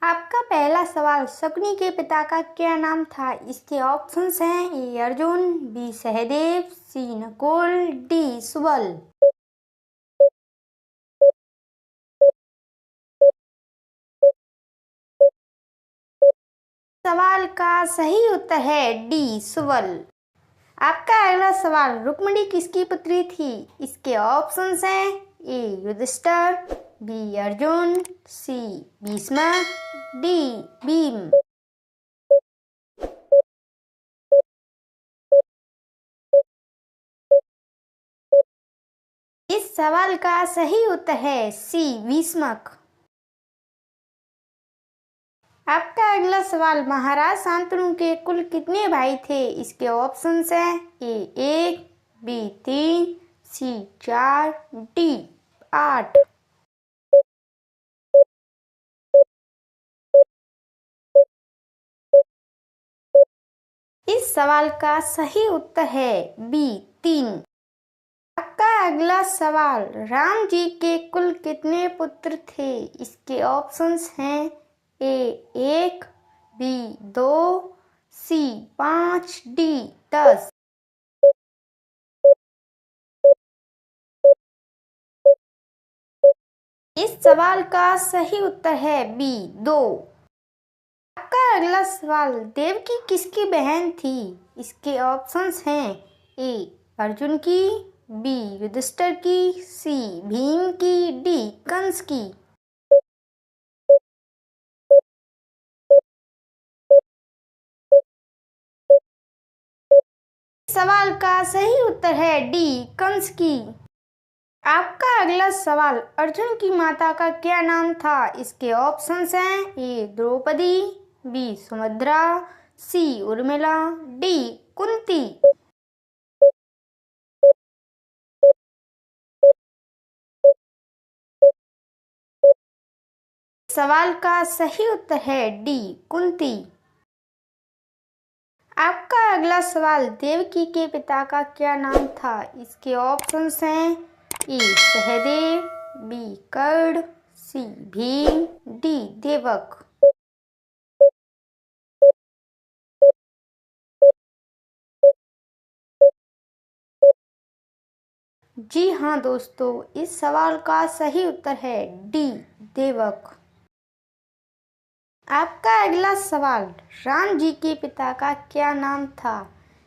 आपका पहला सवाल, शकुनी के पिता का क्या नाम था? इसके ऑप्शंस हैं ए अर्जुन, बी सहदेव, सी नकुल, डी सुबल। सवाल का सही उत्तर है डी सुबल। आपका अगला सवाल, रुक्मिणी किसकी पुत्री थी? इसके ऑप्शंस हैं ए युधिष्ठिर, बी अर्जुन, सी भीष्म, डी भीम। इस सवाल का सही उत्तर है सी भीष्मक। आपका अगला सवाल, महाराज शांतनु के कुल कितने भाई थे? इसके ऑप्शंस हैं ए 1, बी 3, सी 4, डी 8। इस सवाल का सही उत्तर है बी 3। आपका अगला सवाल, राम जी के कुल कितने पुत्र थे? इसके ऑप्शंस हैं ए 1, बी 2, सी 5, डी 10। इस सवाल का सही उत्तर है बी 2। आपका अगला सवाल, देवकी किसकी बहन थी? इसके ऑप्शंस हैं ए अर्जुन की, बी युधिष्ठिर की, सी भीम की, डी कंस की। सवाल का सही उत्तर है डी कंस की। आपका अगला सवाल, अर्जुन की माता का क्या नाम था? इसके ऑप्शंस हैं ए द्रौपदी, बी सुभद्रा, सी उर्मिला, डी कुंती। सवाल का सही उत्तर है डी कुंती। आपका अगला सवाल, देवकी के पिता का क्या नाम था? इसके ऑप्शंस हैं ए सहदेव, बी कर्ण, सी भीम, डी देवक। जी हाँ दोस्तों, इस सवाल का सही उत्तर है डी देवक। आपका अगला सवाल, राम जी के पिता का क्या नाम था?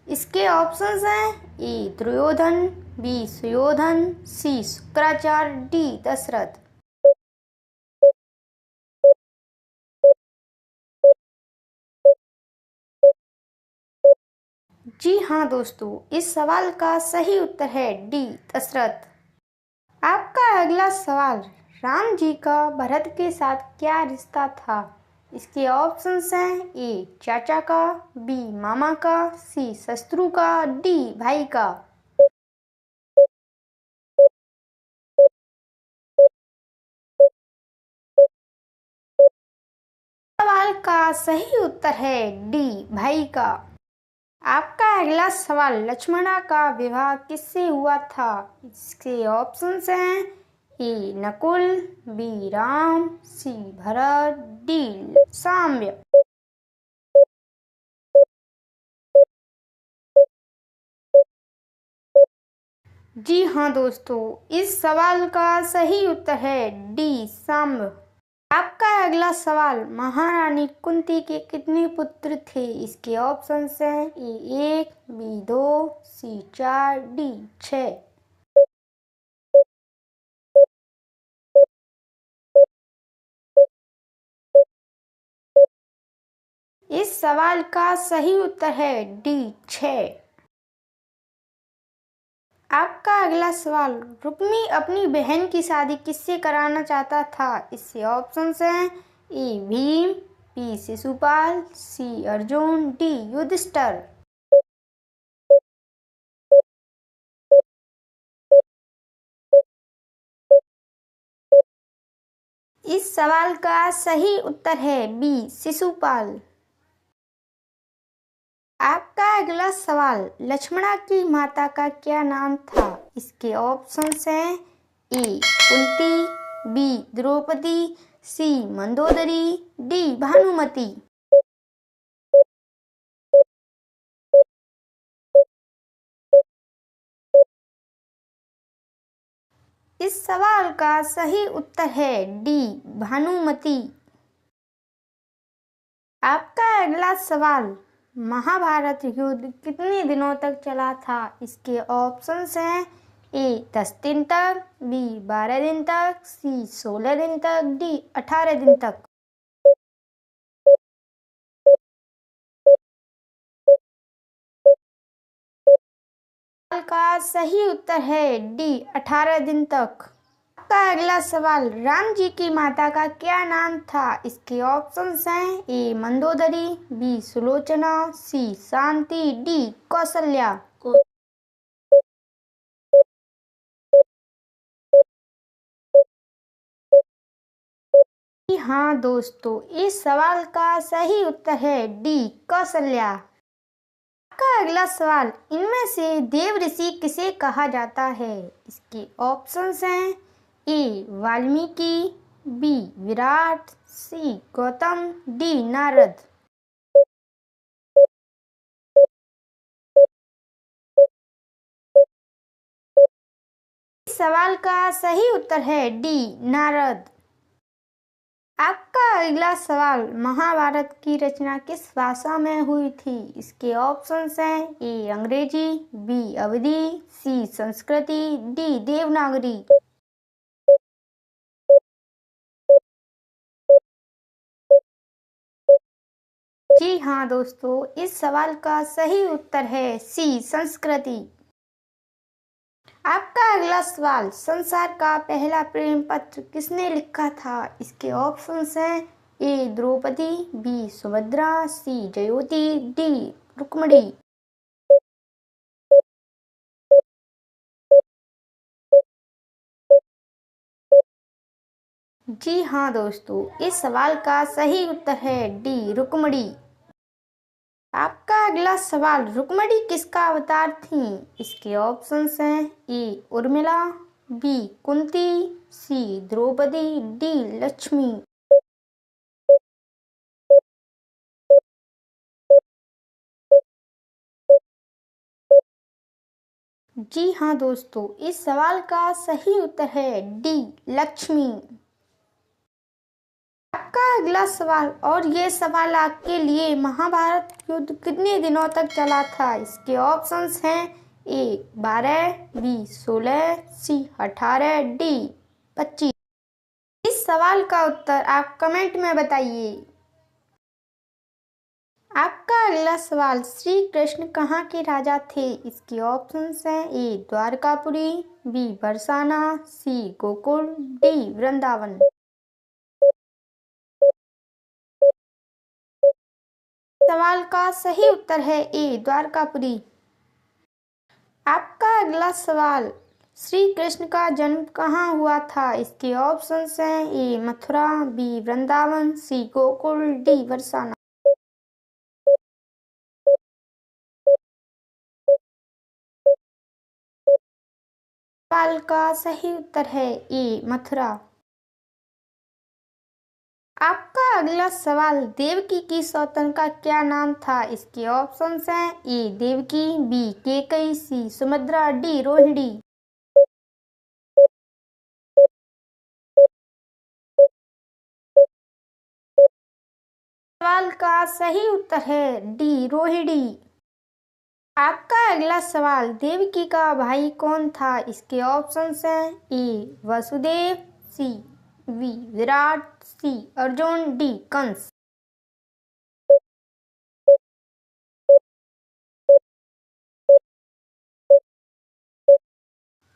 इसके ऑप्शंस हैं ए दुर्योधन, बी सुयोधन, सी शुक्राचार्य, डी दशरथ। जी हाँ दोस्तों, इस सवाल का सही उत्तर है डी दशरथ। आपका अगला सवाल, राम जी का भरत के साथ क्या रिश्ता था? इसके ऑप्शंस हैं ए चाचा का, बी मामा का, सी ससुर का, डी भाई का। सवाल का सही उत्तर है डी भाई का। आपका अगला सवाल, लक्ष्मणा का विवाह किससे हुआ था? इसके ऑप्शंस हैं ए नकुल, बी राम, सी भरत, डी साम्य। जी हाँ दोस्तों, इस सवाल का सही उत्तर है डी साम्य। आपका अगला सवाल, महारानी कुंती के कितने पुत्र थे? इसके ऑप्शंस हैं ए 1, बी 2, सी 4, डी 6। इस सवाल का सही उत्तर है डी 6। आपका अगला सवाल, रुक्मी अपनी बहन की शादी किससे कराना चाहता था? इससे ऑप्शंस हैं ए भीम, बी शिशुपाल, सी अर्जुन, डी युधिष्ठिर। इस सवाल का सही उत्तर है बी शिशुपाल। आपका अगला सवाल, लक्ष्मणा की माता का क्या नाम था? इसके ऑप्शंस हैं ए कुंती, बी द्रौपदी, सी मंदोदरी, डी भानुमति। इस सवाल का सही उत्तर है डी भानुमति। आपका अगला सवाल, महाभारत युद्ध कितने दिनों तक चला था? इसके ऑप्शंस हैं ए 10 दिन तक, बी 12 दिन तक, सी 16 दिन तक, डी 18 दिन तक। सवाल का सही उत्तर है डी 18 दिन तक। आपका अगला सवाल, राम जी की माता का क्या नाम था? इसके ऑप्शंस हैं ए मंदोदरी, बी सुलोचना, सी शांति, डी कौशल्या। हाँ दोस्तों, इस सवाल का सही उत्तर है डी कौशल्या। आपका अगला सवाल, इनमें से देव ऋषि किसे कहा जाता है? इसके ऑप्शंस हैं ए वाल्मीकि, बी विराट, सी गौतम, डी नारद। इस सवाल का सही उत्तर है डी नारद। आपका अगला सवाल, महाभारत की रचना किस भाषा में हुई थी? इसके ऑप्शंस हैं ए अंग्रेजी, बी अवधी, सी संस्कृति, डी देवनागरी। जी हाँ दोस्तों, इस सवाल का सही उत्तर है सी संस्कृति। आपका अगला सवाल, संसार का पहला प्रेम पत्र किसने लिखा था? इसके ऑप्शंस हैं ए द्रौपदी, बी सुभद्रा, सी जयोति, डी रुक्मिणी। जी हाँ दोस्तों, इस सवाल का सही उत्तर है डी रुक्मिणी। आपका अगला सवाल, रुक्मिणी किसका अवतार थी? इसके ऑप्शंस हैं ए उर्मिला, बी कुंती, सी द्रौपदी, डी लक्ष्मी। जी हाँ दोस्तों, इस सवाल का सही उत्तर है डी लक्ष्मी। आपका अगला सवाल, और ये सवाल आपके लिए, महाभारत युद्ध कितने दिनों तक चला था? इसके ऑप्शंस हैं ए 12, बी 16, सी 18, डी 25। इस सवाल का उत्तर आप कमेंट में बताइए। आपका अगला सवाल, श्री कृष्ण कहाँ के राजा थे? इसके ऑप्शंस हैं ए द्वारकापुरी, बी बरसाना, सी गोकुल, डी वृंदावन। सवाल का सही उत्तर है ए द्वारकापुरी। आपका अगला सवाल, श्री कृष्ण का जन्म कहाँ हुआ था? इसके ऑप्शंस हैं ए मथुरा, बी वृंदावन, सी गोकुल, डी बरसाना। सवाल का सही उत्तर है ए मथुरा। आपका अगला सवाल, देवकी की सौतन का क्या नाम था? इसके ऑप्शंस हैं ए देवकी, बी केकई, सी सुमित्रा, डी रोहिणी। सवाल का सही उत्तर है डी रोहिणी। आपका अगला सवाल, देवकी का भाई कौन था? इसके ऑप्शंस हैं ए वसुदेव, सी बी विराट, सी अर्जुन, डी कंस।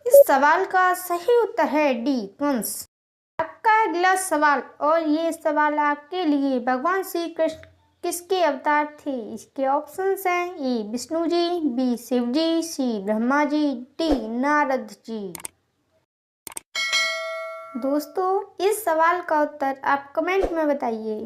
इस सवाल का सही उत्तर है डी कंस। आपका अगला सवाल, और ये सवाल आपके लिए, भगवान श्री कृष्ण किसके अवतार थे? इसके ऑप्शंस हैं ए विष्णु जी, बी शिव जी, सी ब्रह्मा जी, डी नारद जी। दोस्तों, इस सवाल का उत्तर आप कमेंट में बताइए।